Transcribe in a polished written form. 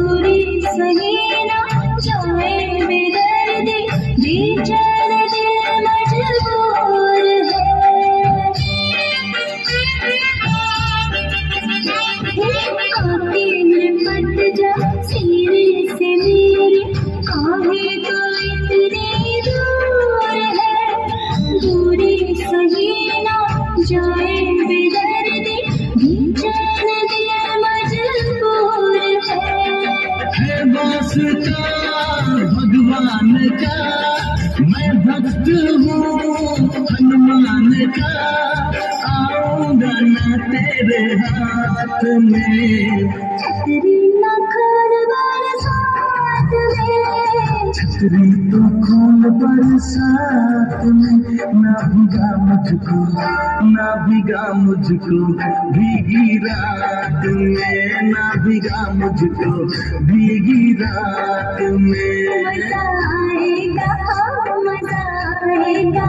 दूरी सही ना जाए बेदर्दी, बेचैन दिल मजबूर है। आके लिपट जा सीने से मेरे, काहे तो इतनी दूर है। दूरी सही ना जाए बेदर्दी, बेचैन दिल मजबूर है। वास्ता भगवान का, मैं भक्त हूँ हनुमान का, आऊंगा ना तेरे हाथ में। छतरी न खोल बरसात में, छतरी तो खोल बरसात में, ना भीगा मुझको, ना भीगा मुझको भीगी रात में, ना भीगा मुझको भीगी रात में। मजा आएगा, मजा आएगा,